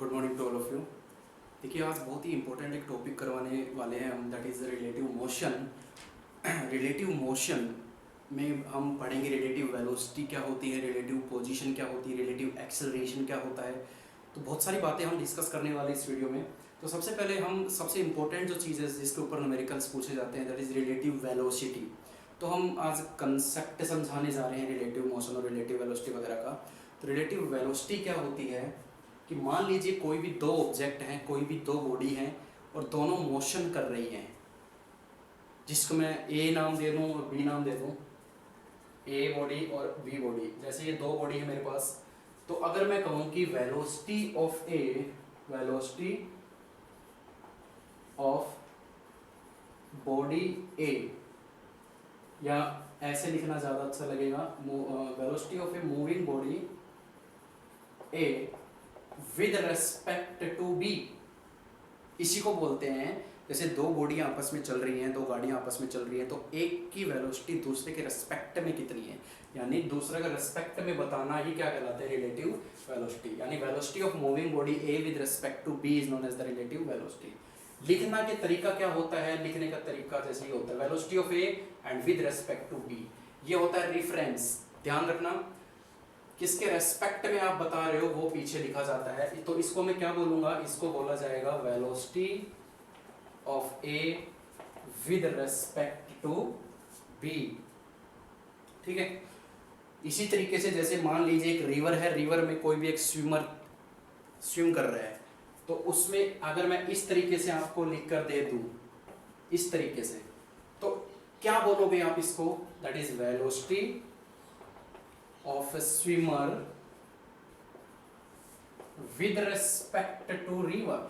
Good morning to all of you. देखिए आज बहुत ही इंपॉर्टेंट एक टॉपिक करवाने वाले हैं हम, that is relative motion. Relative motion में हम पढ़ेंगे रिलेटिव वेलोसिटी क्या होती है, रिलेटिव पोजीशन क्या होती है, रिलेटिव एक्सेलरेशन क्या होता है। तो बहुत सारी बातें हम डिस्कस करने वाले इस वीडियो में। तो सबसे पहले हम सबसे इंपॉर्टेंट जो चीज़ है जिसके ऊपर न्यूमेरिकल्स पूछे जाते हैं, दैट इज़ रिलेटिव वेलोसिटी। तो हम आज कंसेप्ट समझाने जा रहे हैं रिलेटिव मोशन और रिलेटिव वेलोसिटी वगैरह का। तो रिलेटिव वेलोसिटी क्या होती है कि मान लीजिए कोई भी दो ऑब्जेक्ट हैं, कोई भी दो बॉडी हैं और दोनों मोशन कर रही हैं, जिसको मैं ए नाम दे दूं और बी नाम दे दूं, ए बॉडी और बी बॉडी। जैसे ये दो बॉडी है मेरे पास, तो अगर मैं कहूं कि velocity of A, velocity of body A, या ऐसे लिखना ज़्यादा अच्छा लगेगा, velocity of a moving body A with respect to B, इसी को बोलते हैं। जैसे दो बॉडियां आपस में चल रही हैं, दो गाड़ियां आपस में चल रही हैं, तो एक की वेलोसिटी दूसरे के रेस्पेक्ट में कितनी है, यानी दूसरे का रेस्पेक्ट में बताना ही क्या कहलाता है, रिलेटिव वेलोसिटी। यानी velocity of moving body A with respect to B is known as the relative velocity. लिखना के तरीका क्या होता है, लिखने का तरीका जैसे ही होता है, velocity of A and with respect to B, ये होता है रेफरेंस। ध्यान रखना, किसके रेस्पेक्ट में आप बता रहे हो वो पीछे लिखा जाता है। तो इसको मैं क्या बोलूंगा, इसको बोला जाएगा velocity of A with respect to B. ठीक है। इसी तरीके से जैसे मान लीजिए एक रिवर है, रिवर में कोई भी एक स्विमर स्विम कर रहा है, तो उसमें अगर मैं इस तरीके से आपको लिख कर दे दूं, इस तरीके से, तो क्या बोलोगे आप इसको, that is velocity of a swimmer with respect to river।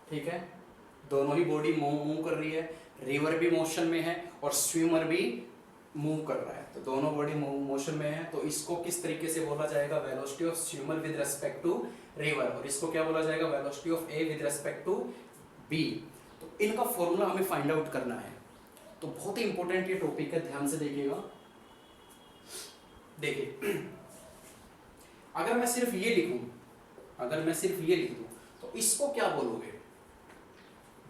ठीक है, दोनों ही बॉडी मूव कर रही है, रिवर भी मोशन में है और स्विमर भी मूव कर रहा है, तो दोनों बॉडी मोशन में है। तो इसको किस तरीके से बोला जाएगा, velocity of swimmer with respect to river, और इसको क्या बोला जाएगा, velocity of A with respect to B. तो इनका फॉर्मूला हमें फाइंड आउट करना है। तो बहुत ही इंपॉर्टेंट ये टॉपिक है, ध्यान से देखिएगा। देखिए, अगर मैं सिर्फ ये लिखूं, अगर मैं सिर्फ ये लिख दूं, तो इसको क्या बोलोगे,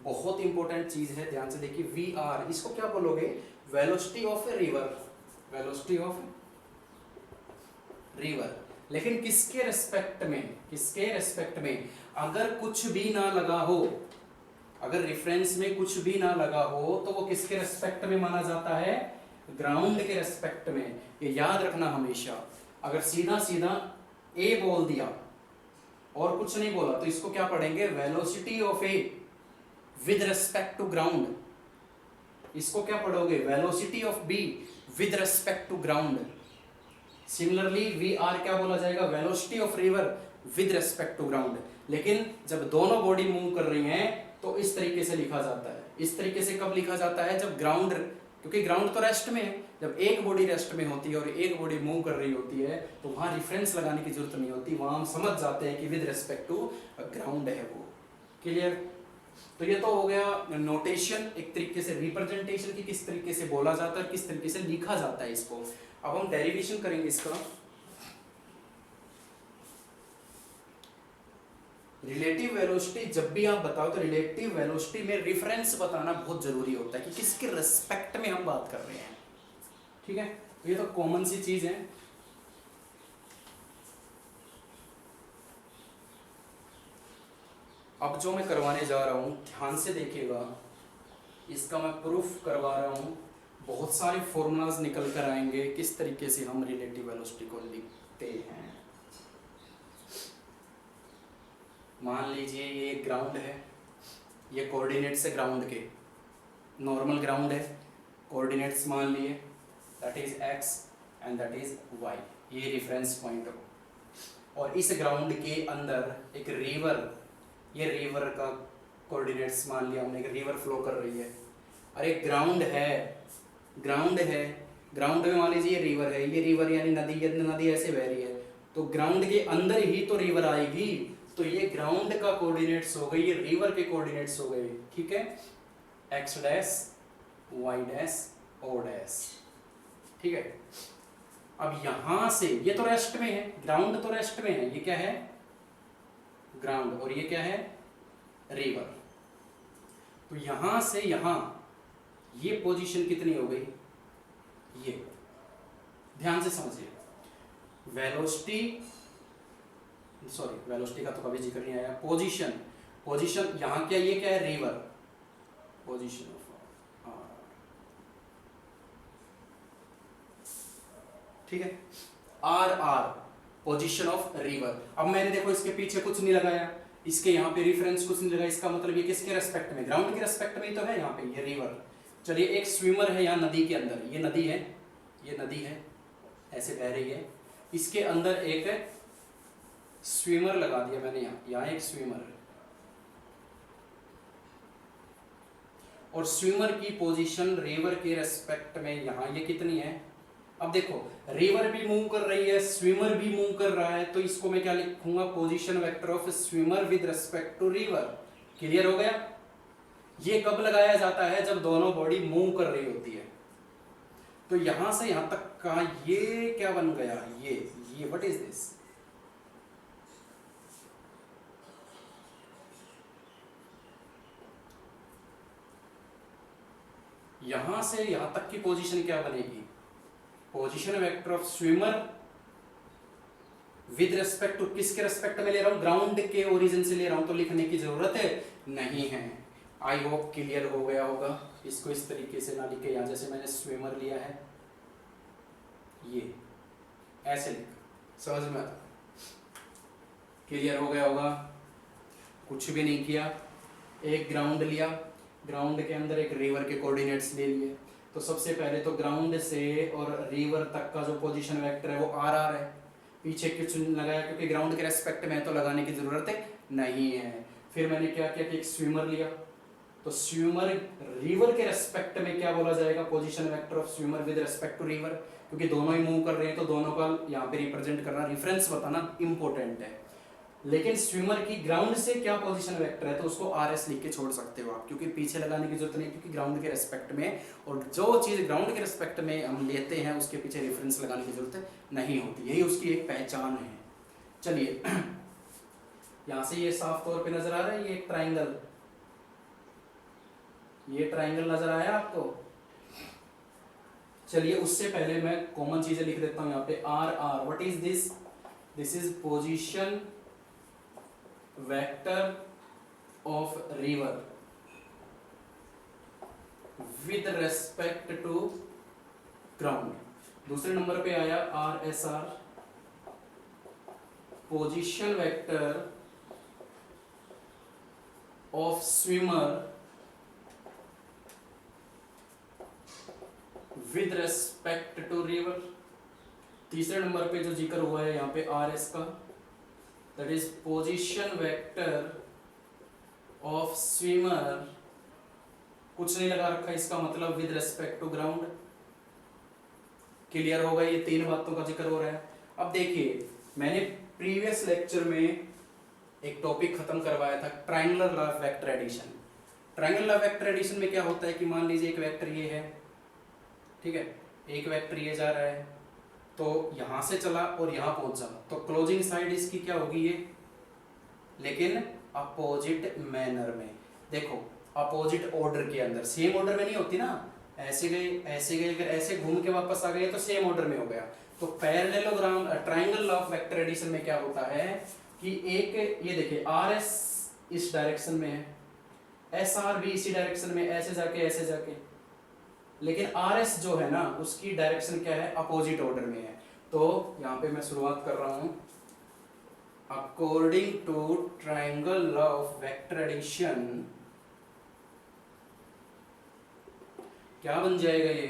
बहुत इंपॉर्टेंट चीज है, ध्यान से देखिए। वी आर, इसको क्या बोलोगे, velocity of a river, velocity of river. लेकिन किसके रेस्पेक्ट में, किसके रेस्पेक्ट में, अगर कुछ भी ना लगा हो, अगर रेफरेंस में कुछ भी ना लगा हो, तो वो किसके रेस्पेक्ट में माना जाता है, ग्राउंड के रेस्पेक्ट में। ये याद रखना हमेशा। अगर सीधा सीधा ए बोल दिया और कुछ नहीं बोला, तो इसको क्या पढ़ेंगे, velocity of A with respect to ground. इसको क्या पढ़ोगे, velocity of B with respect to ground. Similarly V R क्या बोला जाएगा, velocity of river with respect to ground. लेकिन जब दोनों बॉडी मूव कर रही हैं, तो इस तरीके से लिखा जाता है। इस तरीके से कब लिखा जाता है, जब ग्राउंड, क्योंकि ग्राउंड तो रेस्ट में है, जब एक बॉडी रेस्ट में होती है और एक बॉडी मूव कर रही होती है, तो वहां रिफरेंस लगाने की जरूरत नहीं होती, वहां हम समझ जाते हैं कि विद रिस्पेक्ट टू ग्राउंड है वो। क्लियर। तो ये तो हो गया नोटेशन, एक तरीके से रिप्रेजेंटेशन की किस तरीके से बोला जाता है, किस तरीके से लिखा जाता है इसको। अब हम डेरिवेशन करेंगे इसका। रिलेटिव वेलोसिटी जब भी आप बताओ, तो रिलेटिव वेलोसिटी में रेफरेंस बताना बहुत जरूरी होता है कि किसके रेस्पेक्ट में हम बात कर रहे हैं। ठीक है, ये तो कॉमन सी चीज है। अब जो मैं करवाने जा रहा हूं, ध्यान से देखिएगा, इसका मैं प्रूफ करवा रहा हूं। बहुत सारे फॉर्मूलाज निकल कर आएंगे किस तरीके से हम रिलेटिव वेलोसिटी को लिखते हैं। मान लीजिए ये ग्राउंड है, ये कोऑर्डिनेट्स है ग्राउंड के, नॉर्मल ग्राउंड है, कोऑर्डिनेट्स मान लिए, that is x and that is y, ये रेफरेंस पॉइंट हो। और इस ग्राउंड के अंदर एक रिवर, ये रिवर का कोऑर्डिनेट्स मान लिया हमने, एक रिवर फ्लो कर रही है। और एक ग्राउंड है, ग्राउंड है, ग्राउंड में मान लीजिए ये रिवर है, ये रिवर यानी नदी, ये नदी ऐसे बह रही है, तो ग्राउंड के अंदर ही तो रिवर आएगी। तो ये ग्राउंड का कोऑर्डिनेट्स हो गई, ये रिवर के कोऑर्डिनेट्स हो गए। ठीक है, x dash, y dash, o dash. ठीक है, अब यहां से ये तो रेस्ट में है, ग्राउंड तो रेस्ट में है, ये क्या है, ग्राउंड, और ये क्या है, रिवर। तो यहां से यहां ये पोजीशन कितनी हो गई, ये ध्यान से समझिए। वेलोसिटी, सॉरी वेलोसिटी का तो कभी जिक्र नहीं आया, पोजीशन, पोजीशन यहां क्या, ये क्या है, रिवर, पोजीशन ऑफ आर, ठीक है, R R position of river. अब मैंने देखो इसके पीछे कुछ नहीं लगाया, इसके यहाँ पे रेफरेंस कुछ नहीं लगाया, इसका मतलब ये किसके रेस्पेक्ट में, ग्राउंड के रेस्पेक्ट में ही तो है यहाँ पे, ये रिवर। चलिए एक स्विमर है यहाँ नदी के अंदर, ये नदी है, ये नदी है, ऐसे बह रही है, इसके अंदर एक स्विमर लगा दिया मैंने, यहाँ एक स्विमर है, और स्विमर की पोजीशन रिवर के रेस्पेक्ट में यहाँ ये कितनी है। अब देखो रिवर भी मूव कर रही है, स्विमर भी मूव कर रहा है, तो इसको मैं क्या लिखूंगा, position vector of swimmer with respect to river. Clear हो गया। ये कब लगाया जाता है, जब दोनों बॉडी मूव कर रही होती है। तो यहां से यहां तक का ये क्या बन गया, ये व्हाट इज दिस, यहां से यहां तक की पोजीशन क्या बनेगी, position vector of swimmer with respect to, किसके रेस्पेक्ट में ले रहा हूं, ग्राउंड के ओरिजिन से ले रहा हूं, तो लिखने की जरूरत है नहीं है। आई होप क्लियर हो गया होगा। इसको इस तरीके से ना लिखे, यहां जैसे मैंने स्विमर लिया है, ये ऐसे लिख, समझ में आता, क्लियर हो गया होगा। कुछ भी नहीं किया, एक ग्राउंड लिया, ग्राउंड के अंदर एक रिवर के कोऑर्डिनेट्स ले लिए, तो सबसे पहले तो ग्राउंड से और रिवर तक का जो पोजीशन वेक्टर है वो आर आर है, पीछे कुछ लगाया क्योंकि ग्राउंड के रेस्पेक्ट में है तो लगाने की जरूरत है नहीं है। फिर मैंने क्या किया कि एक स्विमर लिया, तो स्विमर रिवर के रेस्पेक्ट में क्या बोला जाएगा, position vector of swimmer with respect to river, क्योंकि दोनों ही मूव कर रहे हैं तो दोनों का यहाँ पे रिप्रेजेंट करना, रेफरेंस बताना इंपॉर्टेंट है। लेकिन स्विमर की ग्राउंड से क्या पोजीशन वेक्टर है तो उसको आर एस लिख के छोड़ सकते हो आप, क्योंकि पीछे लगाने की जरूरत नहीं, क्योंकि ग्राउंड के रेस्पेक्ट में, और जो चीज़ ग्राउंड के रेस्पेक्ट में हम लेते हैं उसके पीछे रेफरेंस लगाने की जरूरत नहीं होती, यही उसकी एक पहचान है। चलिए यहाँ से ये साफ तौर पे नजर आ रहा है, ये एक ट्राइंगल, ये ट्राइंगल नजर आया आपको। चलिए उससे पहले मैं कॉमन चीजें लिख देता हूँ यहाँ पे, R R, what is this, this is position vector of river with respect to ground. दूसरे नंबर पे आया R S R, position vector of swimmer with respect to river. तीसरे नंबर पे जो जिक्र हुआ है यहाँ पे आर एस का, that is position vector of swimmer, कुछ नहीं लगा रखा, इसका मतलब with respect to ground. Clear होगा, ये तीन बातों का जिक्र हो रहा है। अब देखिए मैंने प्रीवियस लेक्चर में एक टॉपिक खत्म करवाया था, triangular law of vector addition. Triangular law of vector addition में क्या होता है कि मान लीजिए एक वेक्टर ये है, ठीक है, एक वेक्टर ये जा रहा है, तो यहां से चला और यहां पहुंचा, तो क्लोजिंग साइड इसकी क्या होगी ये, लेकिन अपोजिट मैनर में। देखो अपोजिट ऑर्डर के अंदर, सेम ऑर्डर में नहीं होती ना, ऐसे गए, अगर ऐसे घूम के वापस आ गए तो सेम ऑर्डर में हो गया। तो parallelogram triangle law of vector addition में क्या होता है कि एक, ये देखिए आर एस इस डायरेक्शन में है, एस आर भी इसी डायरेक्शन में, ऐसे जाके, लेकिन आर एस जो है ना उसकी डायरेक्शन क्या है, अपोजिट ऑर्डर में है। तो यहाँ पे मैं शुरुआत कर रहा हूं, according to triangle law of vector addition क्या बन जाएगा ये,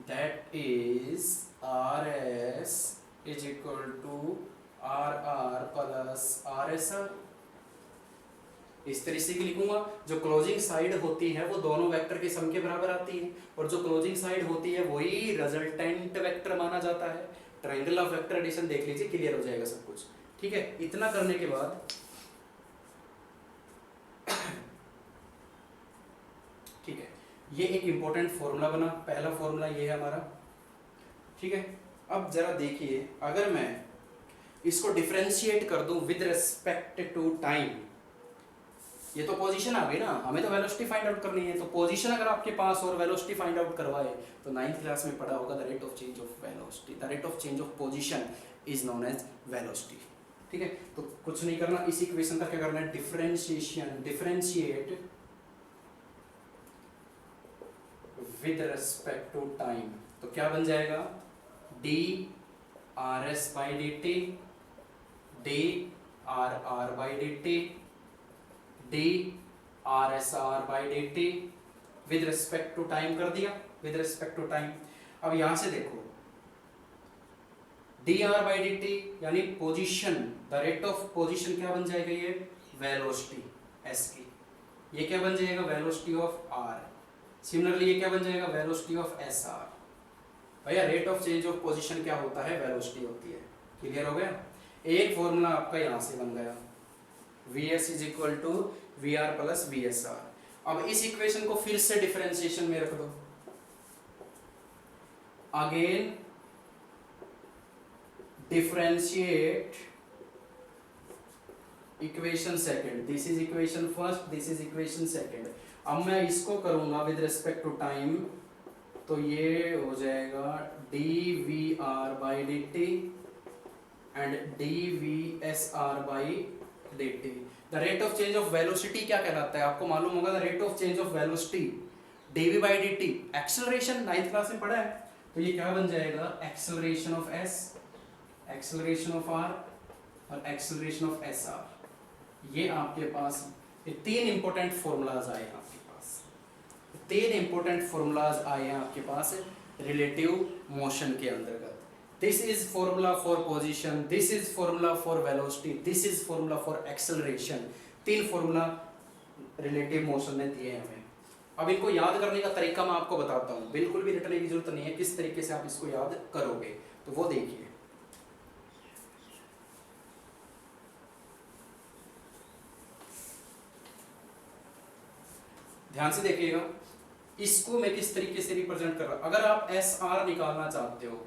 that is R S is equal to R R plus R S R. इस तरीके से लिखूंगा, जो क्लोजिंग साइड होती है वो दोनों वेक्टर के सम के बराबर आती है, और जो क्लोजिंग साइड होती है वही रिजल्टेंट वेक्टर माना जाता है। ट्रायंगल ऑफ वेक्टर एडिशन देख लीजिए, क्लियर हो जाएगा सब कुछ। ठीक है, इतना करने के बाद ठीक है, ये एक इंपॉर्टेंट फॉर्मूला बना, पहला फॉर्मूला ये है हमारा। ठीक है, अब जरा देखिए, अगर मैं इसको डिफरेंशिएट कर दूं विद रिस्पेक्ट टू टाइम, ये तो पोजीशन आ गई ना, हमें तो वेलोसिटी फाइंड आउट करनी है। तो पोजीशन अगर आपके पास और वेलोसिटी फाइंड आउट करवाए तो 9th क्लास में पढ़ा होगा the rate of change of velocity, the rate of change of position is known as velocity. ठीक है, तो कुछ नहीं करना, इस इक्वेशन का क्या करना है, differentiation, differentiate with respect to time. तो क्या बन जाएगा, D R S by D T, D R R by D T, D R S R by D T with respect to time कर दिया, विद रिस्पेक्ट टू टाइम। अब यहां से देखो D R by D T यानी position, the rate of position क्या बन जाएगा, ये वेलोसिटी एस की, ये क्या बन जाएगा, वेलोसिटी ऑफ आर। सिमिलरली ये क्या बन जाएगा, वेलोसिटी ऑफ एस आर। भैया rate of change of position क्या होता है, वेलोसिटी होती है। क्लियर हो गया, एक फॉर्मूला आपका यहां से बन गया, V S is equal to V R plus V S R. अब इस इक्वेशन को फिर से डिफरेंशिएशन में रख दो, again differentiate equation second, this is equation first, this is equation second. अब मैं इसको करूंगा विद रिस्पेक्ट टू टाइम, तो ये हो जाएगा D V R by D T and D V S R by D T. The rate of change of velocity क्या कहलाता है, आपको मालूम होगा, the rate of change of velocity D V by D T, acceleration 9th class में पढ़ा है। तो ये क्या बन जाएगा, acceleration of S, acceleration of R और एक्सेलरेशन ऑफ एस आर। ये आपके पास ये तीन इंपॉर्टेंट फॉर्मूलाज आए हैं आपके पास, तीन इंपॉर्टेंट फॉर्मूलाज आए हैं आपके पास रिलेटिव मोशन के अंतर्गत। This is formula for position, this is formula for velocity, this is formula for acceleration. तीन फॉर्मूला रिलेटिव मोशन ने दिए हमें। अब इनको याद करने का तरीका मैं आपको बताता हूँ, बिल्कुल भी रटने की जरूरत नहीं है, किस तरीके से आप इसको याद करोगे तो वो देखिए। ध्यान से देखिएगा, इसको मैं किस तरीके से रिप्रेजेंट कर रहा हूं। अगर आप एस आर निकालना चाहते हो,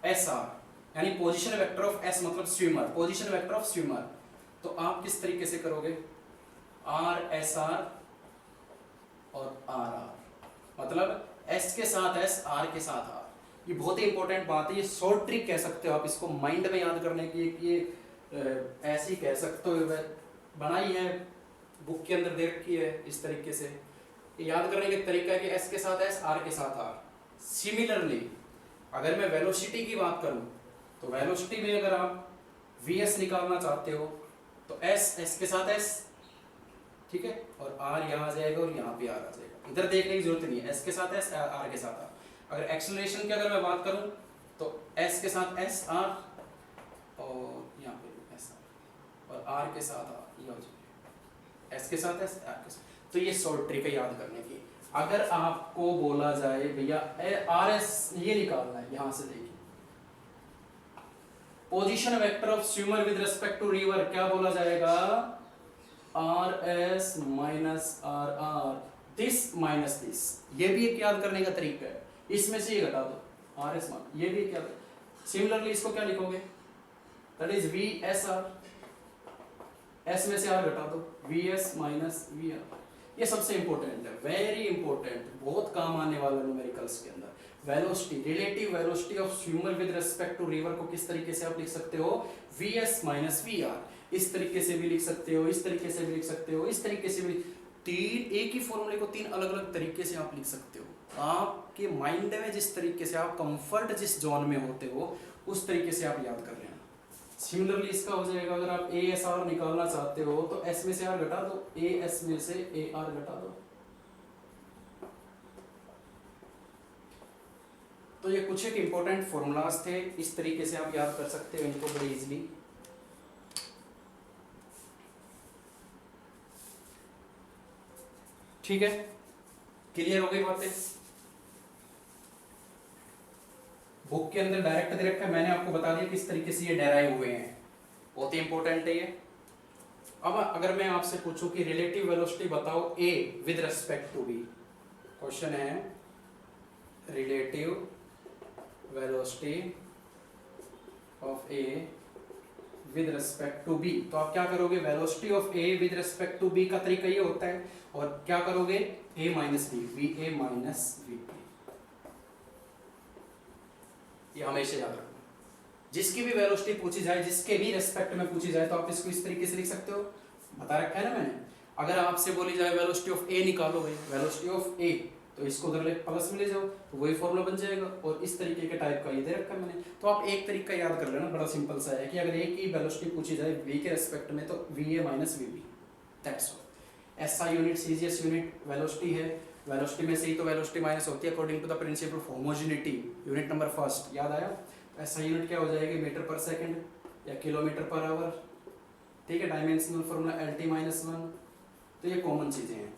एस आर यानी पोजीशन वेक्टर ऑफ एस मतलब swimmer, position vector of swimmer, तो आप किस तरीके से करोगे, आर एस आर और आर आर, मतलब एस के साथ एस, आर के साथ आर। ये बहुत ही इंपॉर्टेंट बात है, ये शॉर्ट ट्रिक कह सकते हो आप इसको माइंड में याद करने की, ये ऐसी कह सकते हो, बनाई है बुक के अंदर दे रखी है इस तरीके से। याद करने का तरीका है कि एस के साथ एस, आर के साथ आर। सिमिलरली अगर मैं वेलोसिटी की बात करूं तो वेलोसिटी में अगर आप वी एस निकालना चाहते हो तो एस, एस के साथ एस, ठीक है, और आर यहाँ आ जाएगा और यहाँ पे आर आ जाएगा, इधर देखने की जरूरत नहीं है, एस के साथ एस, आर के साथ आर। अगर एक्सेलरेशन की अगर मैं बात करूं तो एस के साथ एस आर और यहाँ पे एस आर और आर के साथ आर, ये हो जाएगा एस के साथ एस, आर के साथ। तो ये शॉर्ट ट्रिक है याद करने की। अगर आपको बोला जाए भैया आर एस ये निकालना है, यहां से देखिए position vector of swimmer with respect to river, क्या बोला जाएगा, R S minus R R, this minus this. ये भी एक याद करने का तरीका है, इसमें से ये घटा दो आर एस मान, ये भी क्या। सिमिलरली इसको क्या लिखोगे, that is V S R, S में से आर घटा दो, V S minus V R. ये सबसे इंपॉर्टेंट है, वेरी इंपॉर्टेंट, बहुत काम आने वाला न्यूमेरिकल्स के अंदर। Velocity, relative velocity of swimmer with respect to river को किस तरीके से आप लिख सकते हो, V S minus V R. इस तरीके से भी लिख सकते हो, इस तरीके से भी लिख सकते हो, इस तरीके से भी। तीन एक ही फॉर्मूले को तीन अलग अलग तरीके से आप लिख सकते हो। आपके माइंड में जिस तरीके से आप कंफर्ट जिस जोन में होते हो उस तरीके से आप याद कर लेना। सिमिलरली इसका हो जाएगा, अगर आप ए एस आर निकालना चाहते हो तो एस में से आर घटा दो, ए एस में से ए आर घटा दो। तो ये कुछ एक इंपॉर्टेंट फॉर्मूलाज थे, इस तरीके से आप याद कर सकते हो इनको बड़े इजीली। ठीक है, क्लियर हो गई बातें। बुक के अंदर डायरेक्ट दे रखा है, मैंने आपको बता दिया किस तरीके से ये डेराइव हुए हैं, बहुत ही इंपॉर्टेंट है ये। अब अगर मैं आपसे पूछूं कि रिलेटिव वेलोसिटी बताओ A with respect to B, question है relative velocity of A with respect to B. तो आप क्या करोगे, velocity of A with respect to B का तरीका ये होता है, और क्या करोगे, A minus B, V A minus V B. ये हमेशा याद रखना, जिसकी भी वेलोसिटी पूछी जाए, जिसके भी रिस्पेक्ट में पूछी जाए, तो आप इसको इस तरीके से लिख सकते हो, बता रखा है ना मैंने। अगर आपसे बोली जाए वेलोसिटी ऑफ ए निकालो भाई, वेलोसिटी ऑफ ए, तो इसको उधर ले प्लस में ले जाओ, तो वही फॉर्मूला बन जाएगा, और इस तरीके के टाइप का ये दे रखा है मैंने। तो आप एक तरीका याद कर लेना, बड़ा सिंपल सा है कि अगर ए की वेलोसिटी पूछी जाए वी के रिस्पेक्ट में, तो V A minus V B, that's all. SI unit, CGS unit velocity है, वेलोसिटी में से ही तो वेलोसिटी माइनस होती है according to the principle of homogeneity, unit number first, याद आया। एसआई यूनिट क्या हो जाएगी, मीटर पर सेकंड या किलोमीटर पर आवर, ठीक है। Dimensional formula L T minus one, तो ये कॉमन चीजें हैं।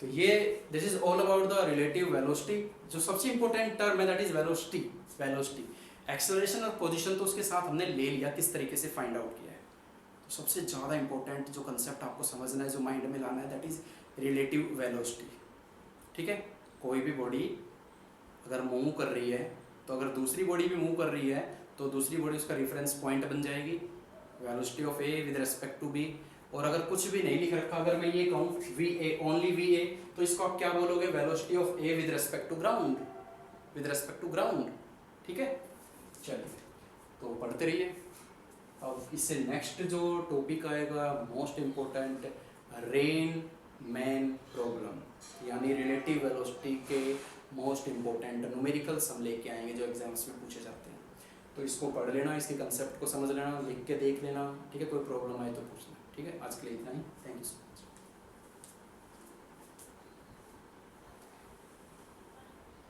तो ये this is all about the relative velocity. जो सबसे इंपॉर्टेंट टर्म है that is velocity. Velocity, acceleration और पोजीशन तो उसके साथ हमने ले लिया, किस तरीके से फाइंड आउट किया है। तो सबसे ज़्यादा इंपॉर्टेंट जो कंसेप्ट आपको समझना है, जो माइंड में लाना है, दैट इज रिलेटिव वेलोसिटी, ठीक है। कोई भी बॉडी अगर मूव कर रही है, तो अगर दूसरी बॉडी भी मूव कर रही है, तो दूसरी बॉडी उसका रेफरेंस पॉइंट बन जाएगी, velocity of A with respect to B. और अगर कुछ भी नहीं लिख रखा, अगर मैं ये कहूँ V A, only V A, तो इसको आप क्या बोलोगे, velocity of A with respect to ground, with respect to ground, ठीक है। चलिए, तो पढ़ते रहिए। अब इससे नेक्स्ट जो टॉपिक आएगा, most important, rain man problem, यानी रिलेटिव वेलोसिटी के मोस्ट इम्पोर्टेंट न्यूमेरिकल्स हम लेके आएंगे जो एग्जाम्स में पूछे जाते हैं। तो इसको पढ़ लेना, इसके कंसेप्ट को समझ लेना, लिख के देख लेना, ठीक है। कोई प्रॉब्लम आए तो पूछना, ठीक है। आज के लिए इतना ही, थैंक यू।